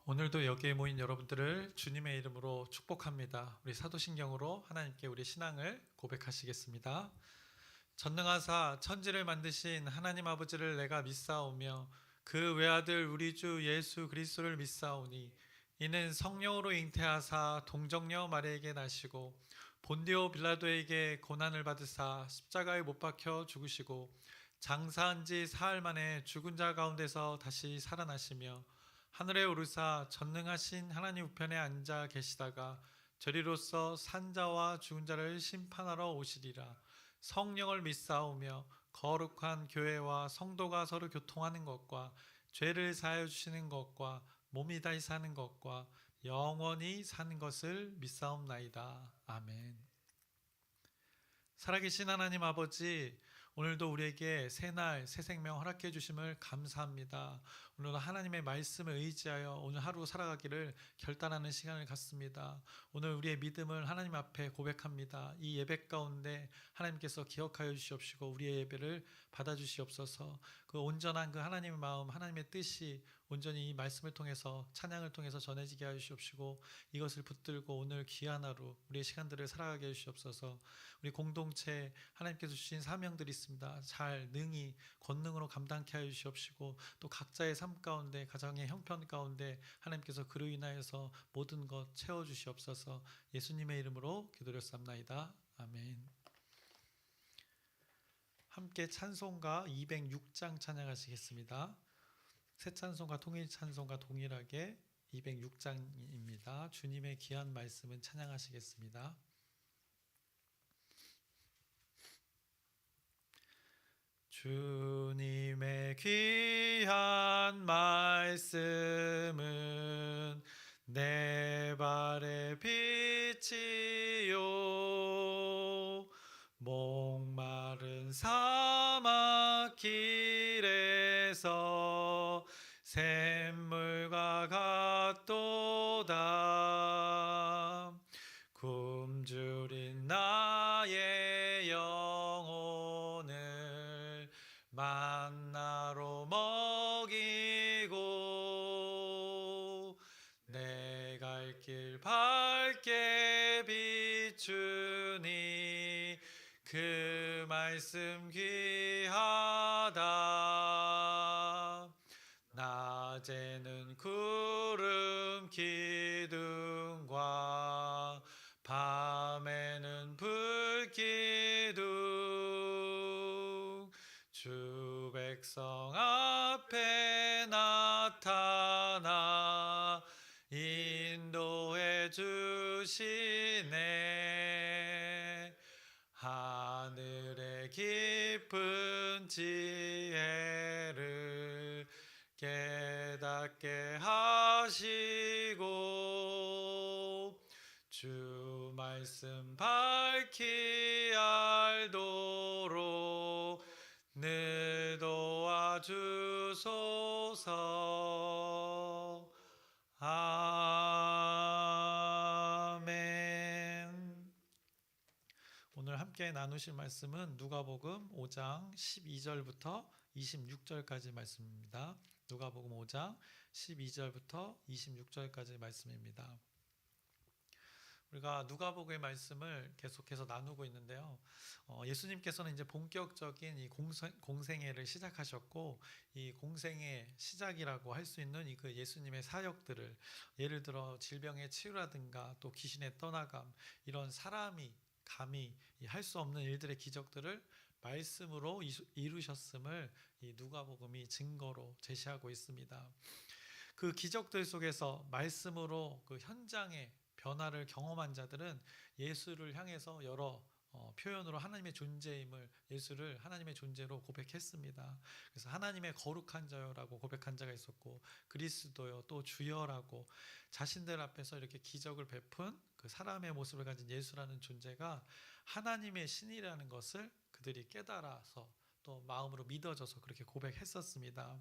오늘도 여기에 모인 여러분들을 주님의 이름으로 축복합니다. 우리 사도신경으로 하나님께 우리 신앙을 고백하시겠습니다. 전능하사 천지를 만드신 하나님 아버지를 내가 믿사오며 그 외아들 우리 주 예수 그리스도를 믿사오니 이는 성령으로 잉태하사 동정녀 마리에게 나시고 본디오 빌라도에게 고난을 받으사 십자가에 못 박혀 죽으시고 장사한 지 사흘 만에 죽은 자 가운데서 다시 살아나시며 하늘에 오르사 전능하신 하나님 우편에 앉아 계시다가 저리로서 산자와 죽은 자를 심판하러 오시리라. 성령을 믿사오며 거룩한 교회와 성도가 서로 교통하는 것과 죄를 사하여 주시는 것과 몸이 다시 사는 것과 영원히 사는 것을 믿사옵나이다. 아멘. 살아계신 하나님 아버지, 오늘도 우리에게 새날 새 생명 허락해 주심을 감사합니다. 오늘도 하나님의 말씀을 의지하여 오늘 하루 살아가기를 결단하는 시간을 갖습니다. 오늘 우리의 믿음을 하나님 앞에 고백합니다. 이 예배 가운데 하나님께서 기억하여 주시옵시고 우리의 예배를 받아주시옵소서. 그 온전한 그 하나님의 마음, 하나님의 뜻이 온전히 이 말씀을 통해서, 찬양을 통해서 전해지게 하여 주시옵시고 이것을 붙들고 오늘 귀한 하루 우리의 시간들을 살아가게 해 주시옵소서. 우리 공동체 하나님께서 주신 사명들이 있습니다. 잘 능히 권능으로 감당케 하여 주시옵시고 또 각자의 삶 가운데, 가정의 형편 가운데 하나님께서 그로 인하여서 모든 것 채워 주시옵소서. 예수님의 이름으로 기도드렸사옵나이다. 아멘. 함께 찬송가 206장 찬양하시겠습니다. 새 찬송가, 통일 찬송가 동일하게 206장입니다. 주님의 귀한 말씀은 찬양하시겠습니다. 주님의 귀한 말씀은 내 발의 빛이요 목마른 사막 길에서 샘물과 같도다. 굶주린 나의 영혼을 만나로 먹이고 내 갈 길 밝게 비추니 그 말씀 귀하다. 낮에는 구름 기둥과 밤에는 불기둥 주 백성 앞에 나타나 인도해 주시네. 하늘의 깊은 지혜를 깨닫게 하시고 주 말씀 밝히 알도록 늘 도와주소서. 아멘. 오늘 함께 나누실 말씀은 누가복음 5장 12절부터 26절까지 말씀입니다. 누가복음 5장 12절부터 26절까지 말씀입니다. 우리가 누가복음의 말씀을 계속해서 나누고 있는데요. 예수님께서는 이제 본격적인 이 공생애를 시작하셨고, 이 공생애 시작이라고 할 수 있는 이 그 예수님의 사역들을, 예를 들어 질병의 치유라든가 또 귀신의 떠나감, 이런 사람이 감히 할 수 없는 일들의 기적들을 말씀으로 이루셨음을 이 누가복음이 증거로 제시하고 있습니다. 그 기적들 속에서 말씀으로 그 현장의 변화를 경험한 자들은 예수를 향해서 여러 표현으로 하나님의 존재임을, 예수를 하나님의 존재로 고백했습니다. 그래서 하나님의 거룩한 자여라고 고백한 자가 있었고, 그리스도여 또 주여라고 자신들 앞에서 이렇게 기적을 베푼 그 사람의 모습을 가진 예수라는 존재가 하나님의 신이라는 것을 그들이 깨달아서 또 마음으로 믿어져서 그렇게 고백했었습니다.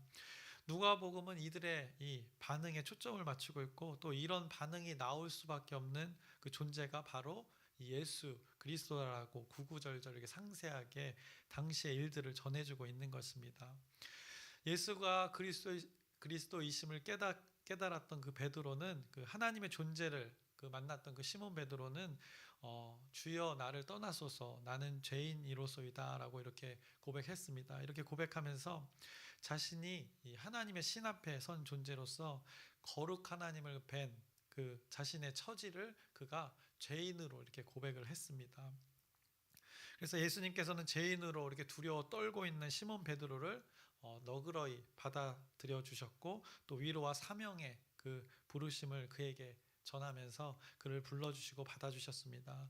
누가복음은 이들의 이 반응에 초점을 맞추고 있고, 또 이런 반응이 나올 수밖에 없는 그 존재가 바로 예수 그리스도라고 구구절절하게 상세하게 당시의 일들을 전해주고 있는 것입니다. 예수가 그리스도이심을 깨달았던 그 베드로는 그 하나님의 존재를 그 만났던 그 시몬 베드로는 주여 나를 떠나소서 나는 죄인이로소이다라고 이렇게 고백했습니다. 이렇게 고백하면서 자신이 이 하나님의 신 앞에 선 존재로서 거룩 하나님을 뵌 그 자신의 처지를 그가 죄인으로 이렇게 고백을 했습니다. 그래서 예수님께서는 죄인으로 이렇게 두려워 떨고 있는 시몬 베드로를 너그러이 받아들여 주셨고 또 위로와 사명의 그 부르심을 그에게 전하면서 그를 불러주시고 받아주셨습니다.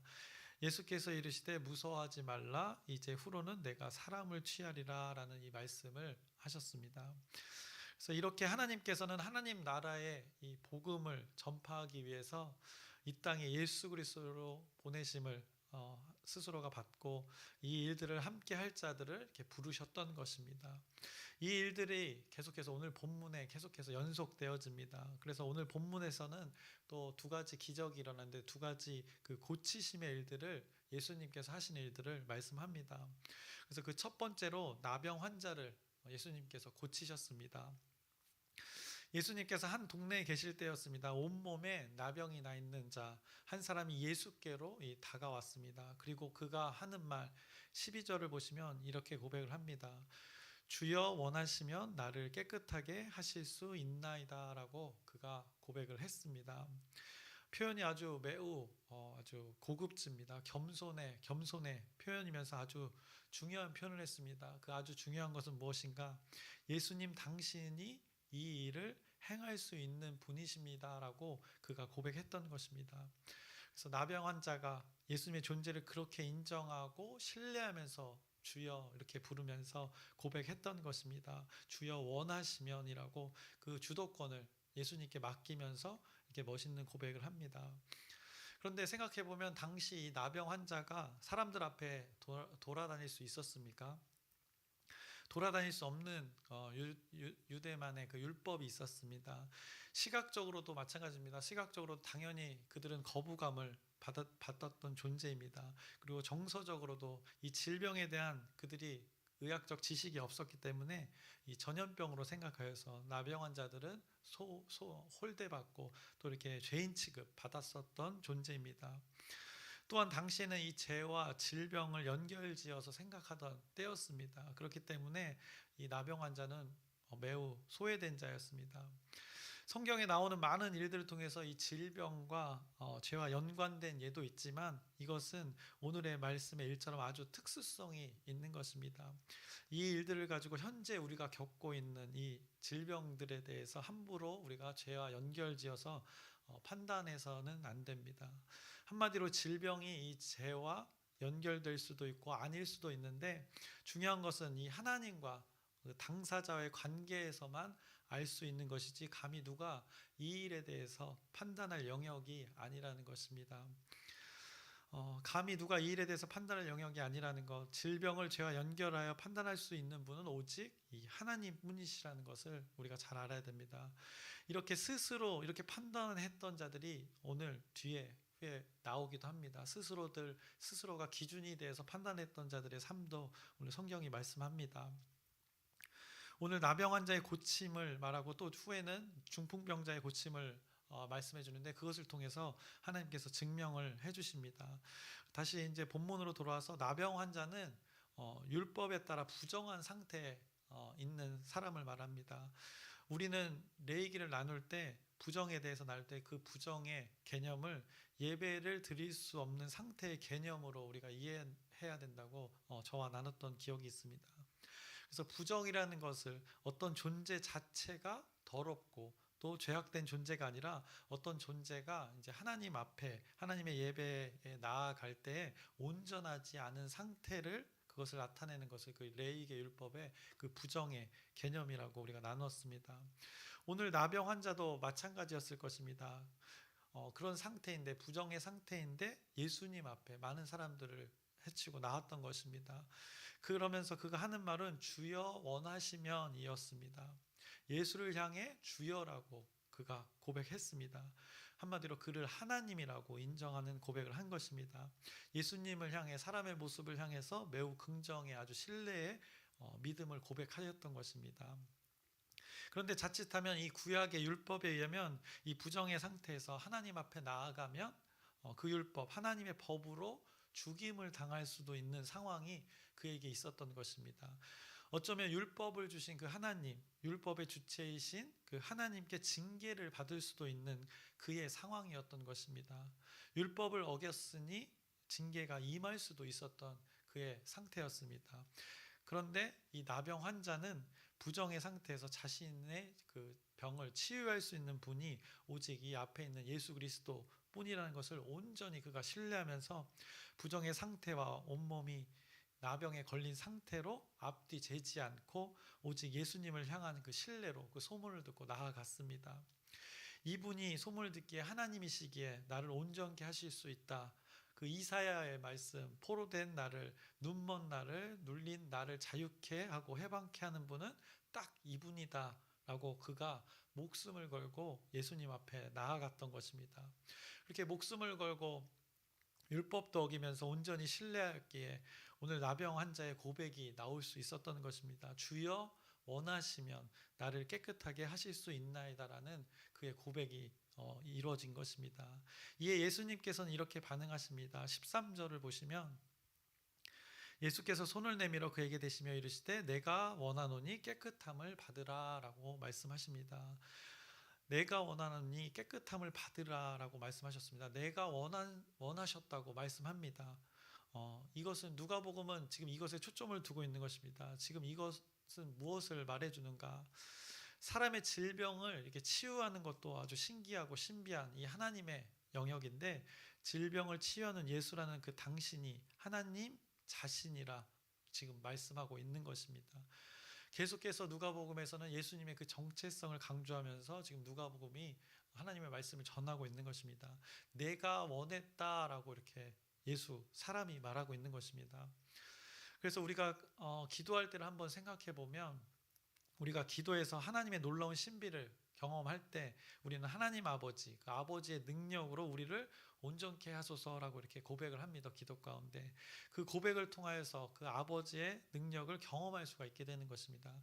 예수께서 이르시되 무서워하지 말라 이제 후로는 내가 사람을 취하리라 라는 이 말씀을 하셨습니다. 그래서 이렇게 하나님께서는 하나님 나라의 이 복음을 전파하기 위해서 이 땅에 예수 그리스도로 보내심을 스스로가 받고 이 일들을 함께 할 자들을 이렇게 부르셨던 것입니다. 이 일들이 계속해서 오늘 본문에 계속해서 연속되어집니다. 그래서 오늘 본문에서는 또 두 가지 기적이 일어났는데 두 가지 그 고치심의 일들을 예수님께서 하신 일들을 말씀합니다. 그래서 그 첫 번째로 나병 환자를 예수님께서 고치셨습니다. 예수님께서 한 동네에 계실 때였습니다. 온몸에 나병이 나 있는 자 한 사람이 예수께로 다가왔습니다. 그리고 그가 하는 말 12절을 보시면 이렇게 고백을 합니다. 주여 원하시면 나를 깨끗하게 하실 수 있나이다 라고 그가 고백을 했습니다. 표현이 아주 매우 아주 고급집니다. 겸손의 표현이면서 아주 중요한 표현을 했습니다. 그 아주 중요한 것은 무엇인가? 예수님 당신이 이 일을 행할 수 있는 분이십니다라고 그가 고백했던 것입니다. 그래서 나병 환자가 예수님의 존재를 그렇게 인정하고 신뢰하면서 주여 이렇게 부르면서 고백했던 것입니다. 주여 원하시면이라고 그 주도권을 예수님께 맡기면서 이렇게 멋있는 고백을 합니다. 그런데 생각해 보면 당시 이 나병 환자가 사람들 앞에 돌아다닐 수 있었습니까? 돌아다닐 수 없는 유대만의 그 율법이 있었습니다. 시각적으로도 마찬가지입니다. 시각적으로 당연히 그들은 거부감을 받았던 존재입니다. 그리고 정서적으로도 이 질병에 대한 그들이 의학적 지식이 없었기 때문에 이 전염병으로 생각하여서 나병 환자들은 홀대받고 또 이렇게 죄인 취급 받았었던 존재입니다. 또한 당시에는 이 죄와 질병을 연결지어서 생각하던 때였습니다. 그렇기 때문에 이 나병 환자는 매우 소외된 자였습니다. 성경에 나오는 많은 일들을 통해서 이 질병과 죄와 연관된 예도 있지만 이것은 오늘의 말씀의 일처럼 아주 특수성이 있는 것입니다. 이 일들을 가지고 현재 우리가 겪고 있는 이 질병들에 대해서 함부로 우리가 죄와 연결지어서 판단해서는 안 됩니다. 한마디로 질병이 이 죄와 연결될 수도 있고 아닐 수도 있는데 중요한 것은 이 하나님과 당사자와의 관계에서만 알 수 있는 것이지 감히 누가 이 일에 대해서 판단할 영역이 아니라는 것입니다. 감히 누가 이 일에 대해서 판단할 영역이 아니라는 것, 질병을 죄와 연결하여 판단할 수 있는 분은 오직 이 하나님뿐이시라는 것을 우리가 잘 알아야 됩니다. 이렇게 스스로 이렇게 판단했던 자들이 오늘 뒤에 나오기도 합니다. 스스로가 기준이 돼서 판단했던 자들의 삶도 오늘 성경이 말씀합니다. 오늘 나병 환자의 고침을 말하고 또 후에는 중풍병자의 고침을 말씀해 주는데 그것을 통해서 하나님께서 증명을 해 주십니다. 다시 이제 본문으로 돌아와서 나병 환자는 율법에 따라 부정한 상태에 있는 사람을 말합니다. 우리는 레위기를 나눌 때 부정에 대해서 나눌 때 그 부정의 개념을 예배를 드릴 수 없는 상태의 개념으로 우리가 이해해야 된다고 저와 나눴던 기억이 있습니다. 그래서 부정이라는 것을 어떤 존재 자체가 더럽고 또 죄악된 존재가 아니라 어떤 존재가 이제 하나님 앞에 하나님의 예배에 나아갈 때 온전하지 않은 상태를 그것을 나타내는 것을 그 레위기 율법의 그 부정의 개념이라고 우리가 나눴습니다. 오늘 나병 환자도 마찬가지였을 것입니다. 그런 상태인데 부정의 상태인데 예수님 앞에 많은 사람들을 해치고 나왔던 것입니다. 그러면서 그가 하는 말은 주여 원하시면 이었습니다. 예수를 향해 주여라고 그가 고백했습니다. 한마디로 그를 하나님이라고 인정하는 고백을 한 것입니다. 예수님을 향해 사람의 모습을 향해서 매우 긍정의 아주 신뢰의 믿음을 고백하였던 것입니다. 그런데 자칫하면 이 구약의 율법에 의하면 이 부정의 상태에서 하나님 앞에 나아가면 그 율법, 하나님의 법으로 죽임을 당할 수도 있는 상황이 그에게 있었던 것입니다. 어쩌면 율법을 주신 그 하나님, 율법의 주체이신 그 하나님께 징계를 받을 수도 있는 그의 상황이었던 것입니다. 율법을 어겼으니 징계가 임할 수도 있었던 그의 상태였습니다. 그런데 이 나병 환자는 부정의 상태에서 자신의 그 병을 치유할 수 있는 분이 오직 이 앞에 있는 예수 그리스도 뿐이라는 것을 온전히 그가 신뢰하면서 부정의 상태와 온몸이 나병에 걸린 상태로 앞뒤 재지 않고 오직 예수님을 향한 그 신뢰로 그 소문을 듣고 나아갔습니다. 이분이 소문을 듣기에 하나님이시기에 나를 온전케 하실 수 있다. 그 이사야의 말씀, 포로된 나를, 눈먼 나를, 눌린 나를 자유케 하고 해방케 하는 분은 딱 이분이다 라고 그가 목숨을 걸고 예수님 앞에 나아갔던 것입니다. 이렇게 목숨을 걸고 율법도 어기면서 온전히 신뢰하기에 오늘 나병 환자의 고백이 나올 수 있었던 것입니다. 주여 원하시면 나를 깨끗하게 하실 수 있나이다라는 그의 고백이 이루어진 것입니다. 이에 예수님께서는 이렇게 반응하십니다. 13절을 보시면 예수께서 손을 내밀어 그에게 대시며 이르시되 내가 원하노니 깨끗함을 받으라 라고 말씀하십니다. 내가 원하노니 깨끗함을 받으라 라고 말씀하셨습니다. 내가 원하셨다고 말씀합니다. 이것은 누가복음은 지금 이것에 초점을 두고 있는 것입니다. 지금 이것은 무엇을 말해주는가? 사람의 질병을 이렇게 치유하는 것도 아주 신기하고 신비한 이 하나님의 영역인데 질병을 치유하는 예수라는 그 당신이 하나님 자신이라 지금 말씀하고 있는 것입니다. 계속해서 누가복음에서는 예수님의 그 정체성을 강조하면서 지금 누가복음이 하나님의 말씀을 전하고 있는 것입니다. 내가 원했다라고 이렇게 예수 사람이 말하고 있는 것입니다. 그래서 우리가 기도할 때를 한번 생각해 보면 우리가 기도해서 하나님의 놀라운 신비를 경험할 때 우리는 하나님 아버지, 그 아버지의 능력으로 우리를 온전케 하소서라고 이렇게 고백을 합니다. 기도 가운데 그 고백을 통하여서 그 아버지의 능력을 경험할 수가 있게 되는 것입니다.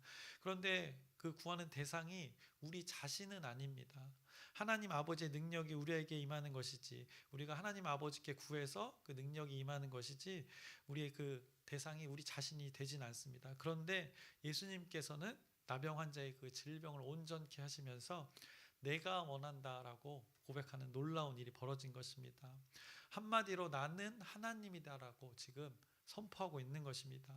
그런데 그 구하는 대상이 우리 자신은 아닙니다. 하나님 아버지의 능력이 우리에게 임하는 것이지 우리가 하나님 아버지께 구해서 그 능력이 임하는 것이지 우리의 그 대상이 우리 자신이 되진 않습니다. 그런데 예수님께서는 나병 환자의 그 질병을 온전케 하시면서 내가 원한다라고 고백하는 놀라운 일이 벌어진 것입니다. 한마디로 나는 하나님이다라고 지금 선포하고 있는 것입니다.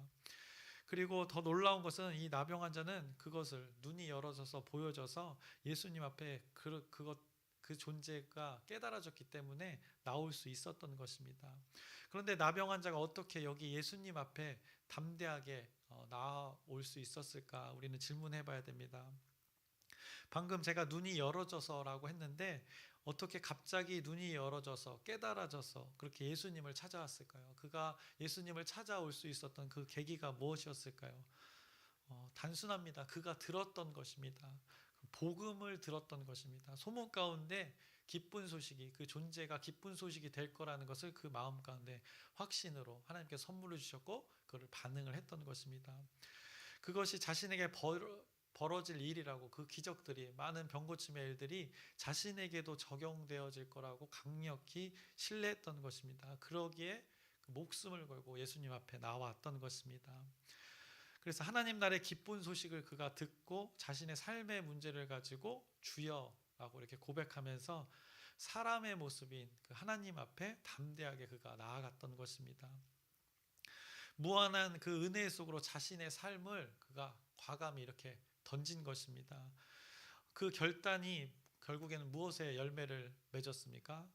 그리고 더 놀라운 것은 이 나병 환자는 그것을 눈이 열어져서 보여져서 예수님 앞에 그 존재가 깨달아졌기 때문에 나올 수 있었던 것입니다. 그런데 나병 환자가 어떻게 여기 예수님 앞에 담대하게 나올 수 있었을까? 우리는 질문해 봐야 됩니다. 방금 제가 눈이 열어져서라고 했는데 어떻게 갑자기 눈이 열어져서 깨달아져서 그렇게 예수님을 찾아왔을까요? 그가 예수님을 찾아올 수 있었던 그 계기가 무엇이었을까요? 단순합니다. 그가 들었던 것입니다. 복음을 들었던 것입니다. 소문 가운데 기쁜 소식이 그 존재가 기쁜 소식이 될 거라는 것을 그 마음 가운데 확신으로 하나님께서 선물을 주셨고 그를 반응을 했던 것입니다. 그것이 자신에게 벌어질 일이라고 그 기적들이 많은 병고침의 일들이 자신에게도 적용되어질 거라고 강력히 신뢰했던 것입니다. 그러기에 목숨을 걸고 예수님 앞에 나왔던 것입니다. 그래서 하나님 나라의 기쁜 소식을 그가 듣고 자신의 삶의 문제를 가지고 주여라고 이렇게 고백하면서 사람의 모습인 그 하나님 앞에 담대하게 그가 나아갔던 것입니다. 무한한 그 은혜 속으로 자신의 삶을 그가 과감히 이렇게 던진 것입니다. 그 결단이 결국에는 무엇의 열매를 맺었습니까?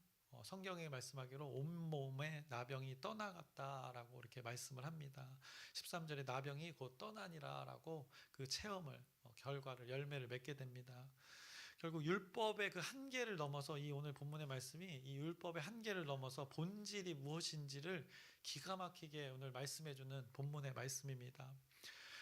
성경에 말씀하기로 온몸에 나병이 떠나갔다라고 이렇게 말씀을 합니다. 13절에 나병이 곧 떠나니라라고 그 체험을 결과를 열매를 맺게 됩니다. 결국 율법의 그 한계를 넘어서 이 오늘 본문의 말씀이 이 율법의 한계를 넘어서 본질이 무엇인지를 기가 막히게 오늘 말씀해 주는 본문의 말씀입니다.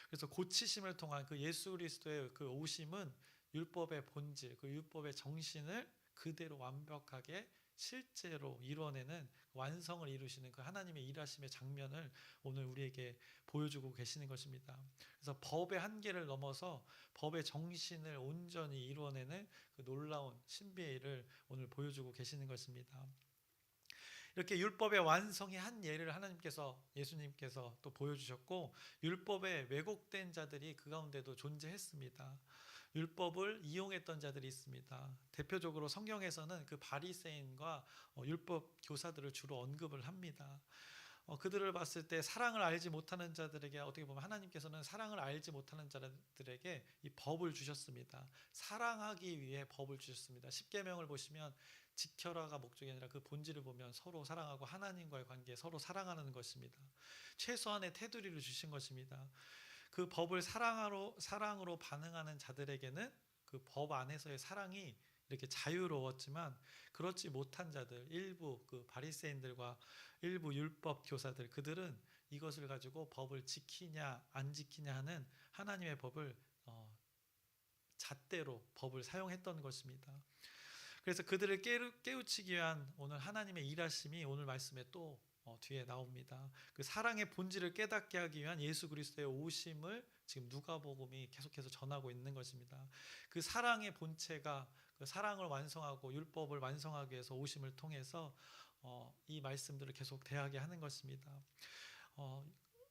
그래서 고치심을 통한 그 예수 그리스도의 그 오심은 율법의 본질, 그 율법의 정신을 그대로 완벽하게 실제로 이뤄내는 완성을 이루시는 그 하나님의 일하심의 장면을 오늘 우리에게 보여주고 계시는 것입니다. 그래서 법의 한계를 넘어서 법의 정신을 온전히 이루어내는 그 놀라운 신비의 일을 오늘 보여주고 계시는 것입니다. 이렇게 율법의 완성의 한 예를 하나님께서, 예수님께서 또 보여주셨고, 율법에 왜곡된 자들이 그 가운데도 존재했습니다. 율법을 이용했던 자들이 있습니다. 대표적으로 성경에서는 그 바리새인과 율법 교사들을 주로 언급을 합니다. 그들을 봤을 때 사랑을 알지 못하는 자들에게, 어떻게 보면 하나님께서는 사랑을 알지 못하는 자들에게 이 법을 주셨습니다. 사랑하기 위해 법을 주셨습니다. 십계명을 보시면 지켜라가 목적이 아니라 그 본질을 보면 서로 사랑하고 하나님과의 관계에 서로 사랑하는 것입니다. 최소한의 테두리를 주신 것입니다. 그 법을 사랑으로 반응하는 자들에게는 그 법 안에서의 사랑이 이렇게 자유로웠지만, 그렇지 못한 자들, 일부 그 바리새인들과 일부 율법 교사들, 그들은 이것을 가지고 법을 지키냐 안 지키냐 하는 하나님의 법을 잣대로 법을 사용했던 것입니다. 그래서 그들을 깨우치기 위한 오늘 하나님의 일하심이 오늘 말씀에 또 뒤에 나옵니다. 그 사랑의 본질을 깨닫게 하기 위한 예수 그리스도의 오심을 지금 누가복음이 계속해서 전하고 있는 것입니다. 그 사랑의 본체가 그 사랑을 완성하고 율법을 완성하기 위해서 오심을 통해서 이 말씀들을 계속 대하게 하는 것입니다.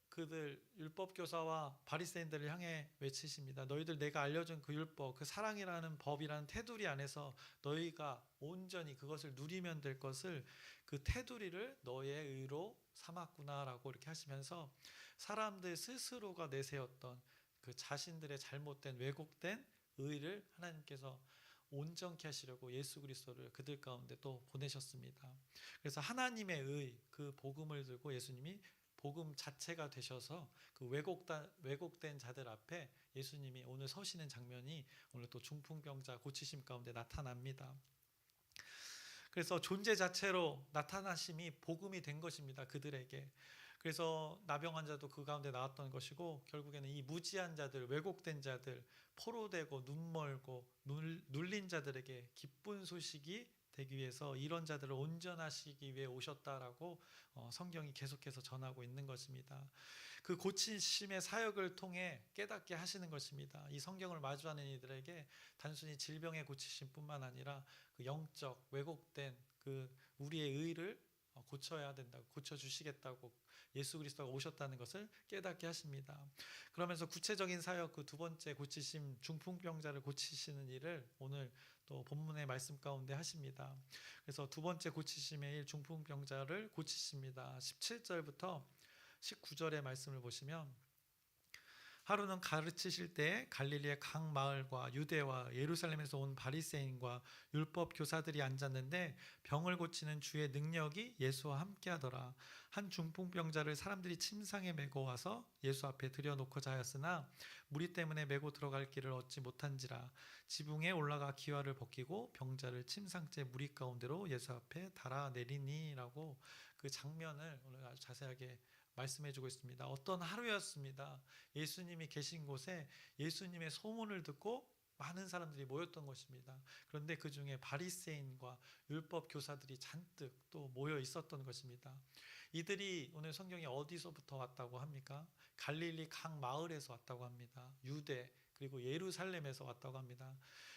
그들 율법 교사와 바리새인들을 향해 외치십니다. 너희들 내가 알려준 그 율법, 그 사랑이라는 법이라는 테두리 안에서 너희가 온전히 그것을 누리면 될 것을, 그 테두리를 너의 의로 삼았구나라고 이렇게 하시면서 사람들 스스로가 내세웠던 그 자신들의 잘못된 왜곡된 의를 하나님께서 온전케 하시려고 예수 그리스도를 그들 가운데 또 보내셨습니다. 그래서 하나님의 의, 그 복음을 들고 예수님이 복음 자체가 되셔서 그 왜곡된 자들 앞에 예수님이 오늘 서시는 장면이 오늘 또 중풍병자 고치심 가운데 나타납니다. 그래서 존재 자체로 나타나심이 복음이 된 것입니다. 그들에게. 그래서 나병 환자도 그 가운데 나왔던 것이고, 결국에는 이 무지한 자들, 왜곡된 자들, 포로되고 눈멀고 눌린 자들에게 기쁜 소식이 되기 위해서 이런 자들을 온전하시기 위해 오셨다라고 성경이 계속해서 전하고 있는 것입니다. 그 고치심의 사역을 통해 깨닫게 하시는 것입니다. 이 성경을 마주하는 이들에게 단순히 질병의 고치심뿐만 아니라 그 영적 왜곡된 그 우리의 의를 고쳐야 된다고, 고쳐주시겠다고 예수 그리스도가 오셨다는 것을 깨닫게 하십니다. 그러면서 구체적인 사역, 그 두 번째 고치심, 중풍병자를 고치시는 일을 오늘 또 본문의 말씀 가운데 하십니다. 그래서 두 번째 고치심의 일, 중풍병자를 고치십니다. 17절부터 19절의 말씀을 보시면, 하루는 가르치실 때 갈릴리의 각 마을과 유대와 예루살렘에서 온 바리새인과 율법 교사들이 앉았는데 병을 고치는 주의 능력이 예수와 함께하더라. 한 중풍병자를 사람들이 침상에 메고 와서 예수 앞에 들여놓고자 하였으나 무리 때문에 메고 들어갈 길을 얻지 못한지라. 지붕에 올라가 기와를 벗기고 병자를 침상째 무리 가운데로 예수 앞에 달아내리니라고 그 장면을 오늘 아주 자세하게 말씀해주고 있습니다. 어떤 하루였습니다. 예수님이 계신 곳에 예수님의 소문을 듣고 많은 사람들이 모였던 것입니다. 그런데 그 중에 바리새인과 율법 교사들이 잔뜩 또 모여 있었던 것입니다. 이들이 오늘 성경에 어디서부터 왔다고 합니까? 갈릴리 각 마을에서 왔다고 합니다. 유대 그리고 예루살렘에서 왔다고 합니다.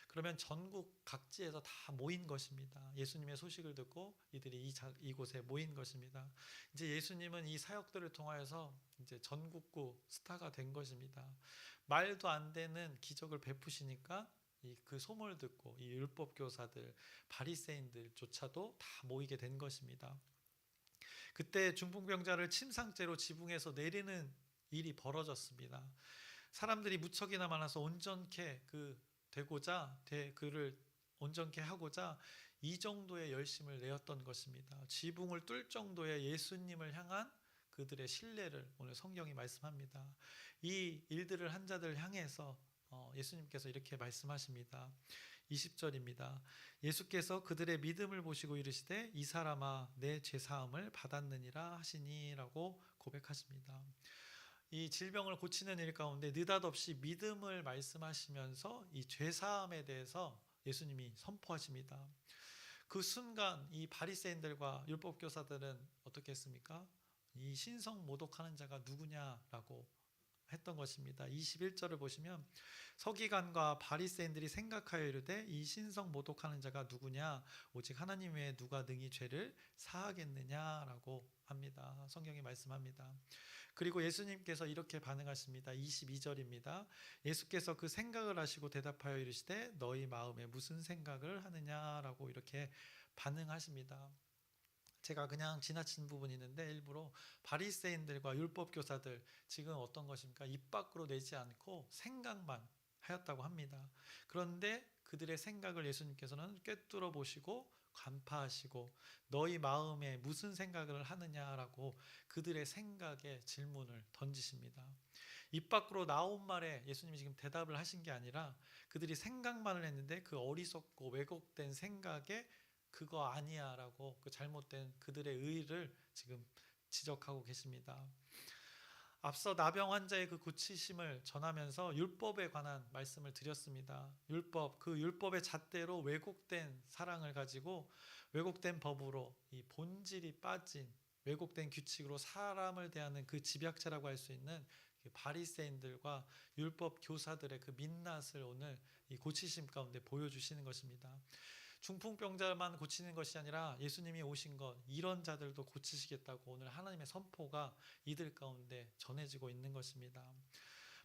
그러면 전국 각지에서 다 모인 것입니다. 예수님의 소식을 듣고 이들이 이곳에 모인 것입니다. 이제 예수님은 이 사역들을 통하여서 이제 전국구 스타가 된 것입니다. 말도 안 되는 기적을 베푸시니까 그 소문을 듣고 이 율법 교사들, 바리새인들조차도 다 모이게 된 것입니다. 그때 중풍병자를 침상째로 지붕에서 내리는 일이 벌어졌습니다. 사람들이 무척이나 많아서 온전케 그를 온전케 하고자 이 정도의 열심을 내었던 것입니다. 지붕을 뚫을 정도의 예수님을 향한 그들의 신뢰를 오늘 성경이 말씀합니다. 이 일들을 한 자들 향해서 예수님께서 이렇게 말씀하십니다. 20절입니다. 예수께서 그들의 믿음을 보시고 이르시되 이 사람아 내 죄사함을 받았느니라 하시니라고 고백하십니다. 이 질병을 고치는 일 가운데 느닷없이 믿음을 말씀하시면서 이 죄사함에 대해서 예수님이 선포하십니다. 그 순간 이 바리새인들과 율법 교사들은 어떻게 했습니까? 이 신성 모독하는 자가 누구냐라고 했던 것입니다. 21절을 보시면 서기관과 바리새인들이 생각하여 이르되 이 신성 모독하는 자가 누구냐 오직 하나님 외에 누가 능히 죄를 사하겠느냐라고 합니다. 성경이 말씀합니다. 그리고 예수님께서 이렇게 반응하십니다. 22절입니다. 예수께서 그 생각을 하시고 대답하여 이르시되 너희 마음에 무슨 생각을 하느냐라고 이렇게 반응하십니다. 제가 그냥 지나친 부분이 있는데 일부러 바리새인들과 율법 교사들 지금 어떤 것입니까? 입 밖으로 내지 않고 생각만 하였다고 합니다. 그런데 그들의 생각을 예수님께서는 꿰뚫어 보시고 간파하시고 너희 마음에 무슨 생각을 하느냐라고 그들의 생각에 질문을 던지십니다. 입 밖으로 나온 말에 예수님이 지금 대답을 하신 게 아니라 그들이 생각만을 했는데 그 어리석고 왜곡된 생각에 그거 아니야 라고 그 잘못된 그들의 의의를 지금 지적하고 계십니다. 앞서 나병 환자의 그 고치심을 전하면서 율법에 관한 말씀을 드렸습니다. 율법, 그 율법의 잣대로 왜곡된 사랑을 가지고 왜곡된 법으로 이 본질이 빠진 왜곡된 규칙으로 사람을 대하는 그 집약체라고 할 수 있는 바리새인들과 율법 교사들의 그 민낯을 오늘 이 고치심 가운데 보여주시는 것입니다. 중풍병자만 고치는 것이 아니라 예수님이 오신 것 이런 자들도 고치시겠다고 오늘 하나님의 선포가 이들 가운데 전해지고 있는 것입니다.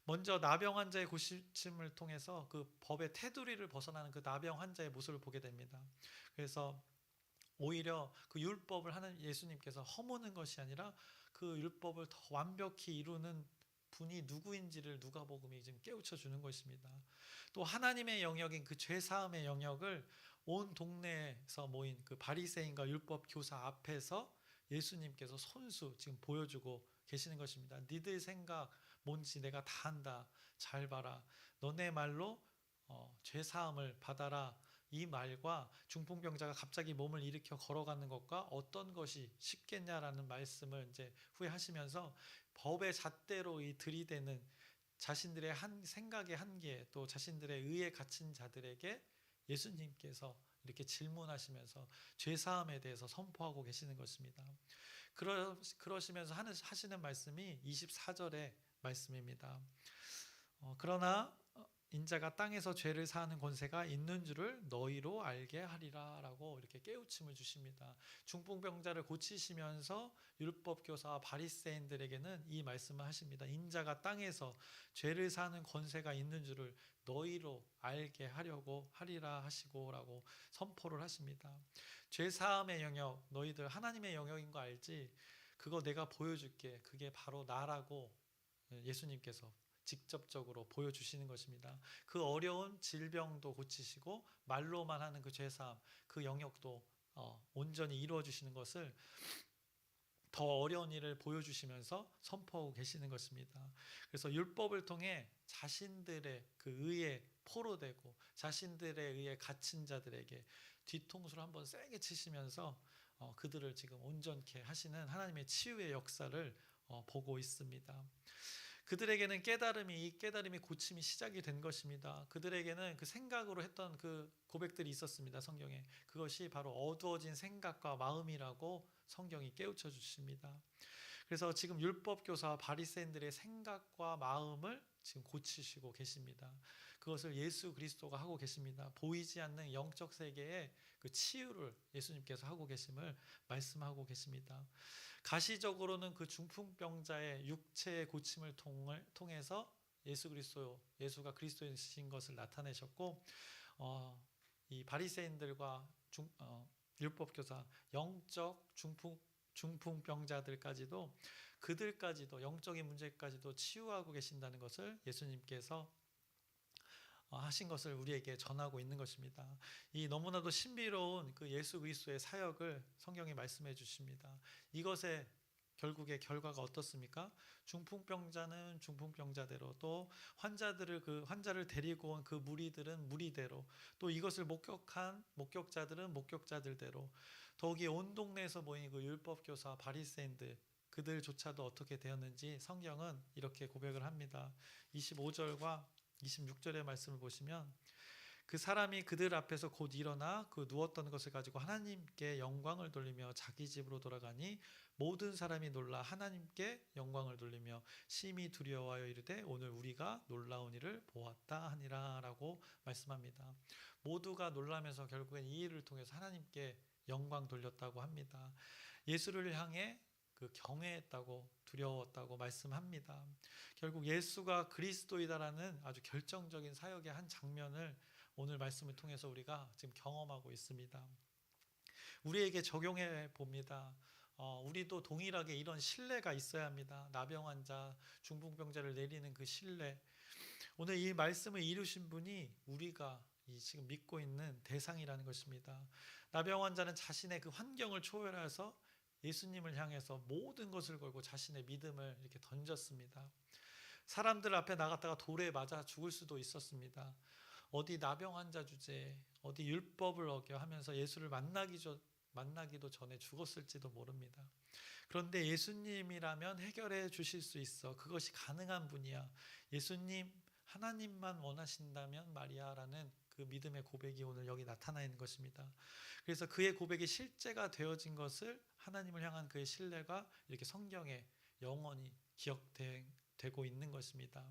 먼저 나병 환자의 고침을 통해서 그 법의 테두리를 벗어나는 그 나병 환자의 모습을 보게 됩니다. 그래서 오히려 그 율법을 하는 예수님께서 허무는 것이 아니라 그 율법을 더 완벽히 이루는 분이 누구인지를 누가복음이 지금 깨우쳐 주는 것입니다. 또 하나님의 영역인 그 죄사함의 영역을 온 동네에서 모인 그 바리새인과 율법 교사 앞에서 예수님께서 손수 지금 보여주고 계시는 것입니다. 니들 생각 뭔지 내가 다 안다. 잘 봐라. 너네 말로 죄사함을 받아라. 이 말과 중풍병자가 갑자기 몸을 일으켜 걸어가는 것과 어떤 것이 쉽겠냐라는 말씀을 이제 후회하시면서 법의 잣대로 이 들이대는 자신들의 생각의 한계 또 자신들의 의에 갇힌 자들에게 예수님께서 이렇게 질문하시면서 죄사함에 대해서 선포하고 계시는 것입니다. 그러시면서 하시는 말씀이 24절의 말씀입니다. 그러나 인자가 땅에서 죄를 사하는 권세가 있는 줄을 너희로 알게 하리라 라고 이렇게 깨우침을 주십니다. 중풍병자를 고치시면서 율법교사와 바리새인들에게는 이 말씀을 하십니다. 인자가 땅에서 죄를 사하는 권세가 있는 줄을 너희로 알게 하려고 하리라 하시고 라고 선포를 하십니다. 죄사함의 영역 너희들 하나님의 영역인 거 알지? 그거 내가 보여줄게. 그게 바로 나라고 예수님께서 직접적으로 보여주시는 것입니다. 그 어려운 질병도 고치시고 말로만 하는 그 죄사함 그 영역도 온전히 이루어 주시는 것을 더 어려운 일을 보여주시면서 선포하고 계시는 것입니다. 그래서 율법을 통해 자신들의 그 의에 포로되고 자신들의 의에 갇힌 자들에게 뒤통수를 한번 세게 치시면서 그들을 지금 온전케 하시는 하나님의 치유의 역사를 보고 있습니다. 그들에게는 이 깨달음이 고침이 시작이 된 것입니다. 그들에게는 그 생각으로 했던 그 고백들이 있었습니다. 성경에 그것이 바로 어두워진 생각과 마음이라고 성경이 깨우쳐 주십니다. 그래서 지금 율법교사와 바리새인들의 생각과 마음을 지금 고치시고 계십니다. 그것을 예수 그리스도가 하고 계십니다. 보이지 않는 영적 세계의 그 치유를 예수님께서 하고 계심을 말씀하고 계십니다. 가시적으로는 그 중풍병자의 육체의 고침을 통해서 예수가 그리스도이신 것을 나타내셨고 이 바리새인들과 율법교사 영적 중풍병자들까지도 그들까지도 영적인 문제까지도 치유하고 계신다는 것을 예수님께서 하신 것을 우리에게 전하고 있는 것입니다. 이 너무나도 신비로운 그 예수 그리스도의 사역을 성경이 말씀해 주십니다. 이것의 결국의 결과가 어떻습니까? 중풍병자는 중풍병자대로 또 환자를 데리고 온 그 무리들은 무리대로 또 이것을 목격한 목격자들은 목격자들대로 더욱이 온 동네에서 모인 그 율법교사 바리새인들 그들조차도 어떻게 되었는지 성경은 이렇게 고백을 합니다. 25절과 26절의 말씀을 보시면 그 사람이 그들 앞에서 곧 일어나 그 누웠던 것을 가지고 하나님께 영광을 돌리며 자기 집으로 돌아가니 모든 사람이 놀라 하나님께 영광을 돌리며 심히 두려워하여 이르되 오늘 우리가 놀라운 일을 보았다 하니라 라고 말씀합니다. 모두가 놀라면서 결국엔 이 일을 통해서 하나님께 영광 돌렸다고 합니다. 예수를 향해 그 경외했다고 두려웠다고 말씀합니다. 결국 예수가 그리스도이다라는 아주 결정적인 사역의 한 장면을 오늘 말씀을 통해서 우리가 지금 경험하고 있습니다. 우리에게 적용해 봅니다. 우리도 동일하게 이런 신뢰가 있어야 합니다. 나병 환자, 중풍병자를 내리는 그 신뢰. 오늘 이 말씀을 이루신 분이 우리가 지금 믿고 있는 대상이라는 것입니다. 나병 환자는 자신의 그 환경을 초월해서 예수님을 향해서 모든 것을 걸고 자신의 믿음을 이렇게 던졌습니다. 사람들 앞에 나갔다가 돌에 맞아 죽을 수도 있었습니다. 어디 나병 환자 주제에 어디 율법을 어겨 하면서 예수를 만나기도 전에 죽었을지도 모릅니다. 그런데 예수님이라면 해결해 주실 수 있어. 그것이 가능한 분이야. 예수님, 하나님만 원하신다면 말이야라는 그 믿음의 고백이 오늘 여기 나타나 있는 것입니다. 그래서 그의 고백이 실제가 되어진 것을 하나님을 향한 그의 신뢰가 이렇게 성경에 영원히 기억되고 있는 것입니다.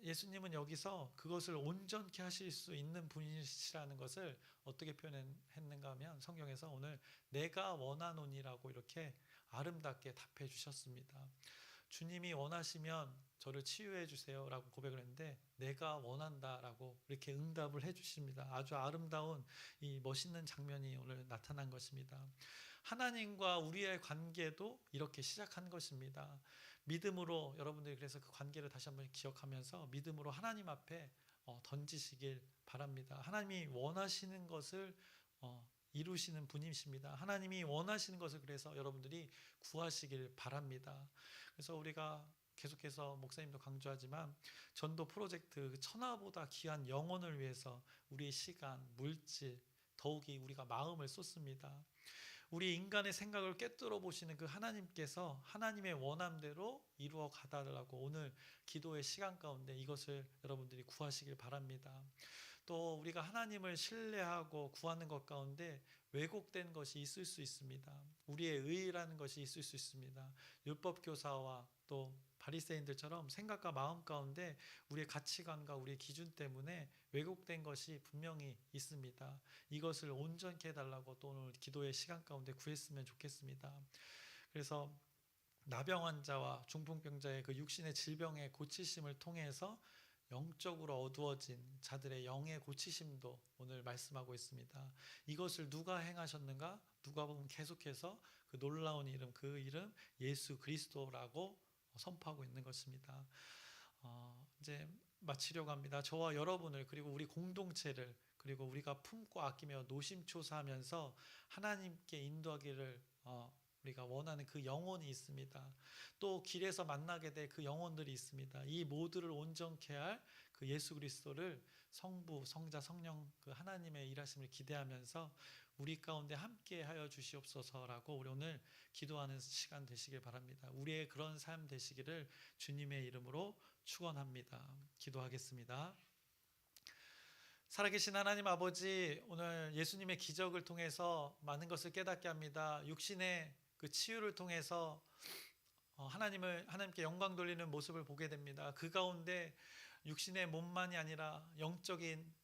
예수님은 여기서 그것을 온전케 하실 수 있는 분이시라는 것을 어떻게 표현했는가 하면 성경에서 오늘 내가 원하노니라고 이렇게 아름답게 답해 주셨습니다. 주님이 원하시면 저를 치유해 주세요 라고 고백을 했는데 내가 원한다라고 이렇게 응답을 해 주십니다. 아주 아름다운 이 멋있는 장면이 오늘 나타난 것입니다. 하나님과 우리의 관계도 이렇게 시작한 것입니다. 믿음으로 여러분들이 그래서 그 관계를 다시 한번 기억하면서 믿음으로 하나님 앞에 던지시길 바랍니다. 하나님이 원하시는 것을 이루시는 분이십니다. 하나님이 원하시는 것을 그래서 여러분들이 구하시길 바랍니다. 그래서 우리가 계속해서 목사님도 강조하지만 전도 프로젝트 천하보다 귀한 영혼을 위해서 우리의 시간, 물질, 더욱이 우리가 마음을 쏟습니다. 우리 인간의 생각을 꿰뚫어 보시는 그 하나님께서 하나님의 원함대로 이루어 가달라고 오늘 기도의 시간 가운데 이것을 여러분들이 구하시길 바랍니다. 또 우리가 하나님을 신뢰하고 구하는 것 가운데 왜곡된 것이 있을 수 있습니다. 우리의 의의라는 것이 있을 수 있습니다. 율법교사와 또 바리새인들처럼 생각과 마음 가운데 우리의 가치관과 우리의 기준 때문에 왜곡된 것이 분명히 있습니다. 이것을 온전케 해달라고 또 오늘 기도의 시간 가운데 구했으면 좋겠습니다. 그래서 나병 환자와 중풍병자의 그 육신의 질병의 고치심을 통해서 영적으로 어두워진 자들의 영의 고치심도 오늘 말씀하고 있습니다. 이것을 누가 행하셨는가? 누가복음 계속해서 그 놀라운 이름, 그 이름 예수 그리스도라고 선포하고 있는 것입니다. 이제 마치려고 합니다. 저와 여러분을 그리고 우리 공동체를 그리고 우리가 품고 아끼며 노심초사하면서 하나님께 인도하기를 우리가 원하는 그 영혼이 있습니다. 또 길에서 만나게 될 그 영혼들이 있습니다. 이 모두를 온전케 할 그 예수 그리스도를 성부, 성자, 성령 그 하나님의 일하심을 기대하면서 우리 가운데 함께 하여 주시옵소서라고 우리 오늘 기도하는 시간 되시길 바랍니다. 우리의 그런 삶 되시기를 주님의 이름으로 축원합니다. 기도하겠습니다. 살아계신 하나님 아버지, 오늘 예수님의 기적을 통해서 많은 것을 깨닫게 합니다. 육신의 그 치유를 통해서 하나님께 영광 돌리는 모습을 보게 됩니다. 그 가운데 육신의 몸만이 아니라 영적인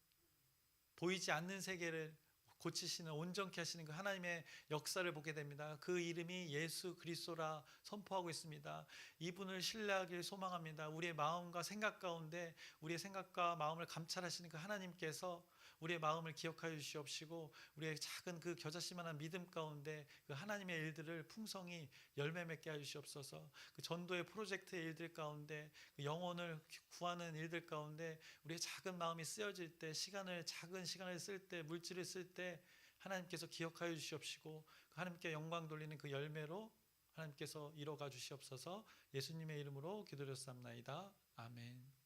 보이지 않는 세계를 고치시는 온전케 하시는 그 하나님의 역사를 보게 됩니다. 그 이름이 예수 그리스도라 선포하고 있습니다. 이분을 신뢰하길 소망합니다. 우리의 마음과 생각 가운데 우리의 생각과 마음을 감찰하시는 그 하나님께서 우리의 마음을 기억하여 주시옵시고 우리의 작은 그 겨자씨만한 믿음 가운데 그 하나님의 일들을 풍성히 열매 맺게 하여 주시옵소서. 그 전도의 프로젝트의 일들 가운데 그 영혼을 구하는 일들 가운데 우리의 작은 마음이 쓰여질 때 작은 시간을 쓸 때 물질을 쓸 때 하나님께서 기억하여 주시옵시고 하나님께 영광 돌리는 그 열매로 하나님께서 이뤄가 주시옵소서. 예수님의 이름으로 기도드렸사옵나이다. 아멘.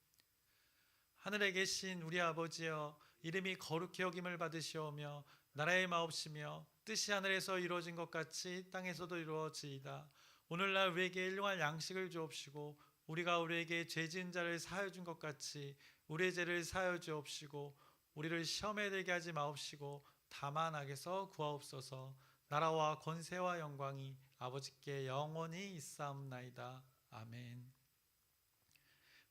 하늘에 계신 우리 아버지여, 이름이 거룩히 여김을 받으시오며 나라의 마옵시며 뜻이 하늘에서 이루어진 것 같이 땅에서도 이루어지이다. 오늘날 우리에게 일용할 양식을 주옵시고 우리가 우리에게 죄 지은 자를 사하여 준 것 같이 우리의 죄를 사하여 주옵시고 우리를 시험에 들게 하지 마옵시고 다만 악에서 구하옵소서. 나라와 권세와 영광이 아버지께 영원히 있사옵나이다. 아멘.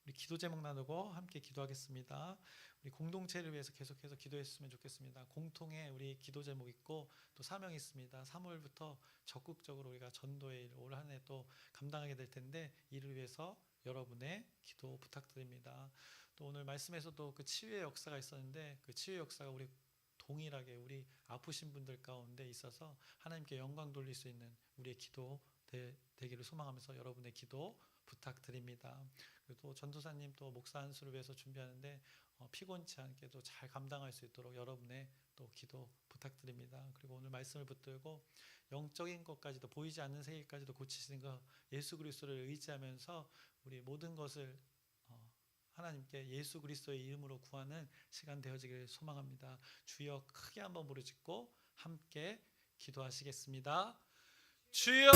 우리 기도 제목 나누고 함께 기도하겠습니다. 우리 공동체를 위해서 계속해서 기도했으면 좋겠습니다. 공통의 우리 기도 제목 있고 또 사명이 있습니다. 3월부터 적극적으로 우리가 전도의 일 올 한 해 또 감당하게 될 텐데 이를 위해서 여러분의 기도 부탁드립니다. 또 오늘 말씀에서도 그 치유의 역사가 있었는데 그 치유의 역사가 우리 동일하게 우리 아프신 분들 가운데 있어서 하나님께 영광 돌릴 수 있는 우리의 기도 되기를 소망하면서 여러분의 기도 부탁드립니다. 그리고 또 전도사님 또 목사 안수를 위해서 준비하는데 피곤치 않게도 잘 감당할 수 있도록 여러분의 또 기도 부탁드립니다. 그리고 오늘 말씀을 붙들고 영적인 것까지도 보이지 않는 세계까지도 고치시는 것 예수 그리스도를 의지하면서 우리 모든 것을 하나님께 예수 그리스도의 이름으로 구하는 시간 되어지기를 소망합니다. 주여 크게 한번 부르짖고 함께 기도하시겠습니다. 주여